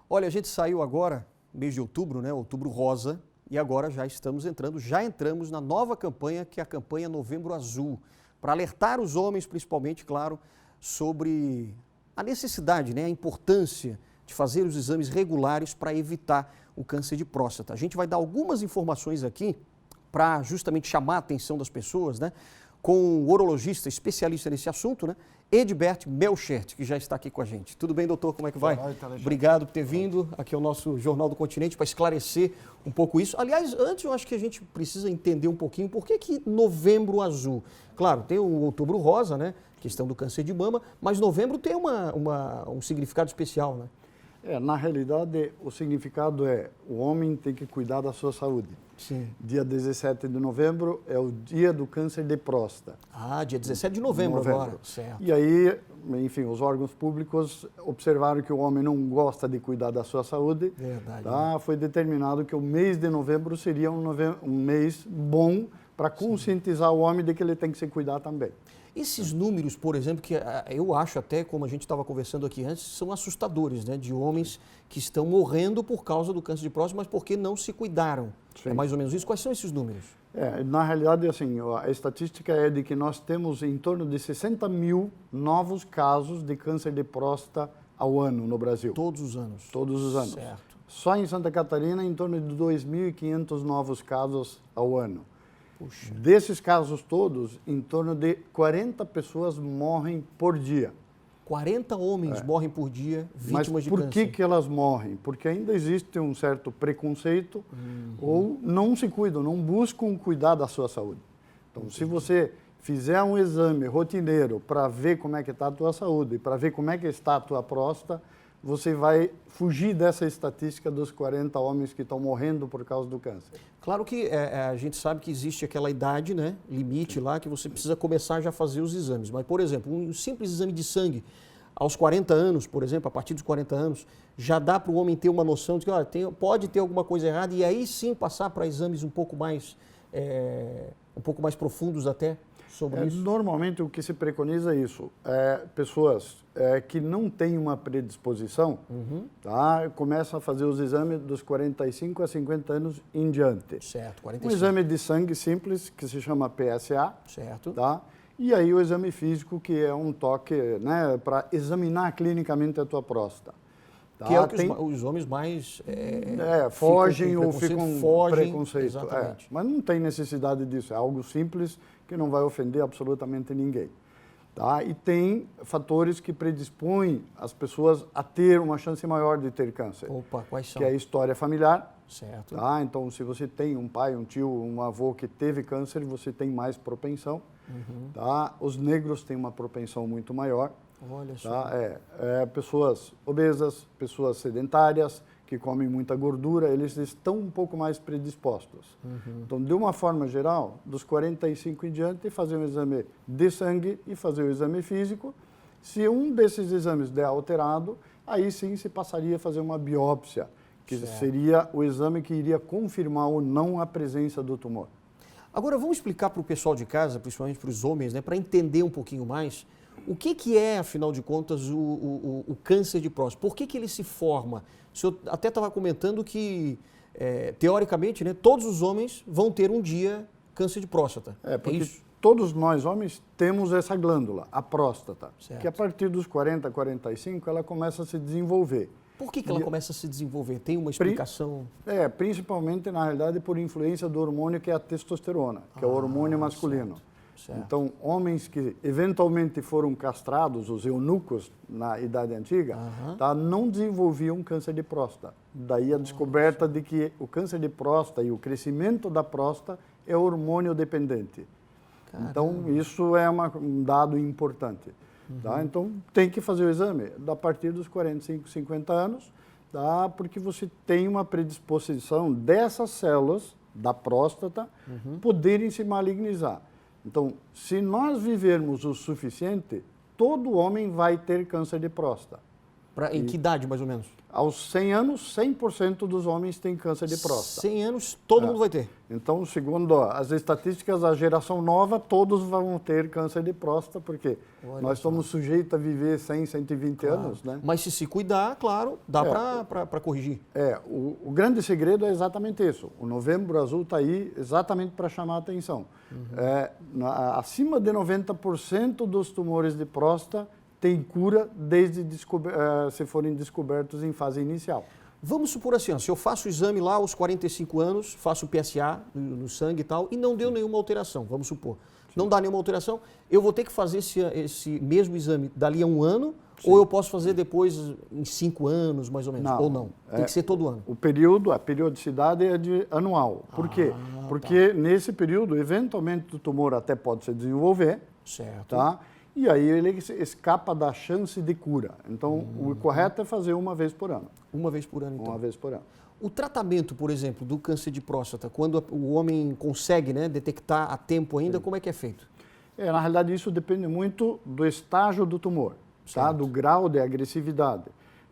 Olha, a gente saiu agora, mês de outubro, né? Outubro Rosa, e agora já entramos na nova campanha, que é a campanha Novembro Azul, para alertar os homens, principalmente, claro, sobre a necessidade, né? A importância de fazer os exames regulares para evitar o câncer de próstata. A gente vai dar algumas informações aqui para justamente chamar a atenção das pessoas, né? Com o urologista especialista nesse assunto, né? Edbert Melchert, que já está aqui com a gente. Tudo bem, doutor? Como é que vai? Boa noite, Alexandre. Obrigado por ter vindo aqui ao nosso Jornal do Continente para esclarecer um pouco isso. Aliás, antes eu acho que a gente precisa entender um pouquinho por que Novembro Azul. Claro, tem o Outubro Rosa, né? Questão do câncer de mama, mas novembro tem um significado especial, né? Na realidade, o significado é o homem tem que cuidar da sua saúde. Sim. Dia 17 de novembro é o dia do câncer de próstata. Ah, dia 17 de novembro agora. Certo. E aí, enfim, os órgãos públicos observaram que o homem não gosta de cuidar da sua saúde. Verdade. Tá? Né? Foi determinado que o mês de novembro seria um mês bom para conscientizar o homem de que ele tem que se cuidar também. Esses números, por exemplo, que eu acho até, como a gente estava conversando aqui antes, são assustadores, né? De homens que estão morrendo por causa do câncer de próstata, mas porque não se cuidaram. Sim. É mais ou menos isso? Quais são esses números? Na realidade, assim, a estatística é de que nós temos em torno de 60 mil novos casos de câncer de próstata ao ano no Brasil. Todos os anos? Todos os anos. Certo. Só em Santa Catarina, em torno de 2.500 novos casos ao ano. Puxa. Desses casos todos, em torno de 40 pessoas morrem por dia. 40 homens morrem por dia vítimas de câncer. câncer. Mas por que elas morrem? Porque ainda existe um certo preconceito ou não se cuidam, não buscam cuidar da sua saúde. Então, se você fizer um exame rotineiro para ver como é que está a tua saúde, para ver como é que está a tua próstata, você vai fugir dessa estatística dos 40 homens que estão morrendo por causa do câncer. Claro que a gente sabe que existe aquela idade, né, limite lá, que você precisa começar já a fazer os exames. Mas, por exemplo, um simples exame de sangue, aos 40 anos, por exemplo, a partir dos 40 anos, já dá para o homem ter uma noção de que pode ter alguma coisa errada e aí sim passar para exames um pouco mais profundos até sobre isso? Normalmente o que se preconiza é isso. Pessoas que não têm uma predisposição, tá, começam a fazer os exames dos 45 a 50 anos em diante. Certo, 45. Um exame de sangue simples, que se chama PSA. Certo. Tá? E aí o exame físico, que é um toque, né, para examinar clinicamente a tua próstata. Tá? Que é o que os homens mais fogem ou ficam com preconceito. Exatamente. Mas não tem necessidade disso, é algo simples que não vai ofender absolutamente ninguém. Tá? E tem fatores que predispõem as pessoas a ter uma chance maior de ter câncer. Opa, quais são? Que é a história familiar. Certo. Tá? Então, se você tem um pai, um tio, um avô que teve câncer, você tem mais propensão. Tá? Os negros têm uma propensão muito maior. Olha só. Tá? Pessoas obesas, pessoas sedentárias, que comem muita gordura, eles estão um pouco mais predispostos. Então, de uma forma geral, dos 45 em diante, fazer um exame de sangue e fazer o exame físico. Se um desses exames der alterado, aí sim se passaria a fazer uma biópsia, que seria o exame que iria confirmar ou não a presença do tumor. Agora, vamos explicar para o pessoal de casa, principalmente para os homens, né, para entender um pouquinho mais, o que é, afinal de contas, o câncer de próstata? Por que ele se forma? O senhor até estava comentando que, teoricamente, né, todos os homens vão ter um dia câncer de próstata. Porque isso? todos nós, homens, temos essa glândula, a próstata, Certo. que a partir dos 40, 45, ela começa a se desenvolver. Por que ela começa a se desenvolver? Tem uma explicação? Principalmente, na realidade, por influência do hormônio que é a testosterona, que é o hormônio masculino. Certo. Então, homens que eventualmente foram castrados, os eunucos na Idade Antiga, tá, não desenvolviam câncer de próstata. Daí a descoberta de que o câncer de próstata e o crescimento da próstata é hormônio dependente. Caramba. Então, isso é um dado importante. Tá? Então, tem que fazer o exame a partir dos 45, 50 anos, tá? Porque você tem uma predisposição dessas células da próstata poderem se malignizar. Então, se nós vivermos o suficiente, todo homem vai ter câncer de próstata. Em que idade, mais ou menos? Aos 100 anos, 100% dos homens têm câncer de próstata. 100 anos, todo mundo vai ter. Então, segundo as estatísticas, a geração nova, todos vão ter câncer de próstata, porque nós somos sujeitos a viver 100, 120 anos, né? Mas se cuidar, claro, dá para corrigir. O grande segredo é exatamente isso. O Novembro Azul está aí exatamente para chamar a atenção. Acima de 90% dos tumores de próstata tem cura desde se forem descobertos em fase inicial. Vamos supor assim, se eu faço o exame lá aos 45 anos, faço o PSA no sangue e tal, e não deu nenhuma alteração, vamos supor. Não dá nenhuma alteração, eu vou ter que fazer esse mesmo exame dali a um ano, ou eu posso fazer depois em 5 anos, mais ou menos, ou não? Tem que ser todo ano. A periodicidade é de anual. Por quê? Porque nesse período, eventualmente, o tumor até pode se desenvolver. Certo. Tá? E aí ele escapa da chance de cura. Então, o correto é fazer uma vez por ano. Uma vez por ano, então. Uma vez por ano. O tratamento, por exemplo, do câncer de próstata, quando o homem consegue, né, detectar a tempo ainda, como é que é feito? Na realidade, isso depende muito do estágio do tumor, tá? Do grau de agressividade.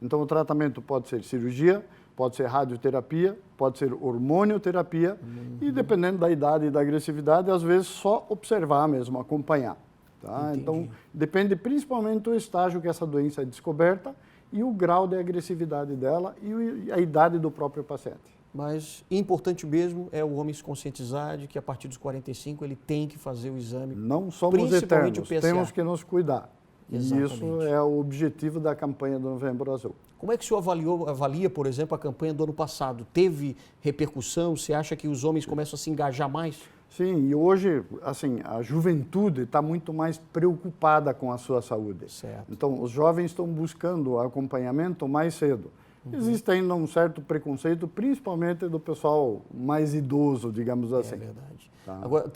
Então, o tratamento pode ser cirurgia, pode ser radioterapia, pode ser hormonioterapia e, dependendo da idade e da agressividade, às vezes só observar mesmo, acompanhar. Tá? Então, depende principalmente do estágio que essa doença é descoberta e o grau de agressividade dela e a idade do próprio paciente. Mas importante mesmo é o homem se conscientizar de que a partir dos 45 ele tem que fazer o exame. Não somos eternos, temos que nos cuidar. Exatamente. E isso é o objetivo da campanha do Novembro Azul. Como é que o senhor avalia, por exemplo, a campanha do ano passado? Teve repercussão? Você acha que os homens começam a se engajar mais? Sim, e hoje, assim, a juventude está muito mais preocupada com a sua saúde. Certo. Então, os jovens estão buscando acompanhamento mais cedo. Existe ainda um certo preconceito, principalmente do pessoal mais idoso, digamos assim. É verdade. Tá. Agora,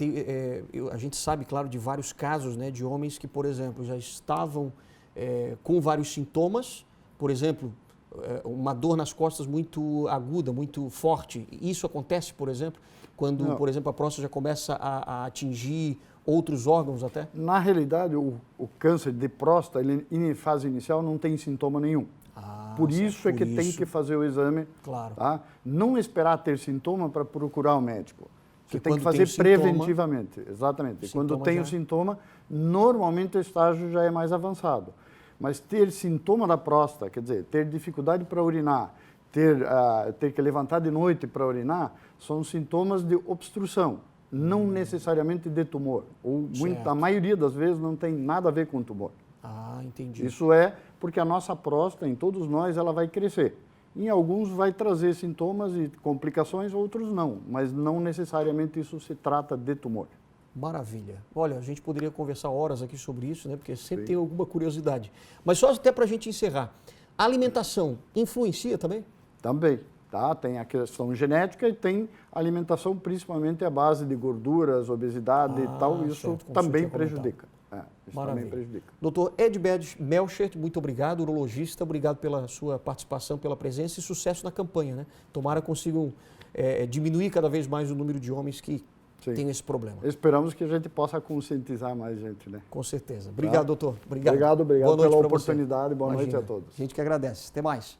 a gente sabe, claro, de vários casos, né, de homens que, por exemplo, já estavam com vários sintomas, por exemplo, uma dor nas costas muito aguda, muito forte. Isso acontece, por exemplo, quando, por exemplo, a próstata já começa a atingir outros órgãos até? Na realidade, o câncer de próstata, ele, em fase inicial, não tem sintoma nenhum. Por isso é que tem que fazer o exame. Claro. Tá? Não esperar ter sintoma para procurar o médico. Você tem que fazer preventivamente. Exatamente. Quando tem o sintoma, normalmente o estágio já é mais avançado. Mas ter sintoma da próstata, quer dizer, ter dificuldade para urinar, ter que levantar de noite para urinar, são sintomas de obstrução, não necessariamente de tumor. A maioria das vezes não tem nada a ver com tumor. Entendi. Isso é porque a nossa próstata, em todos nós, ela vai crescer. Em alguns vai trazer sintomas e complicações, outros não. Mas não necessariamente isso se trata de tumor. Maravilha. Olha, a gente poderia conversar horas aqui sobre isso, né? Porque sempre tem alguma curiosidade. Mas só até para a gente encerrar. A alimentação influencia também? Também. Tá? Tem a questão genética e tem alimentação principalmente à base de gorduras, obesidade e tal. Isso também prejudica. Isso também prejudica. Dr. Edbed Melchert, muito obrigado, urologista, obrigado pela sua participação, pela presença e sucesso na campanha, né? Tomara consigam diminuir cada vez mais o número de homens que têm esse problema. Esperamos que a gente possa conscientizar mais gente, né? Com certeza. Obrigado, doutor. Obrigado pela oportunidade. Boa noite a todos. A gente que agradece. Até mais.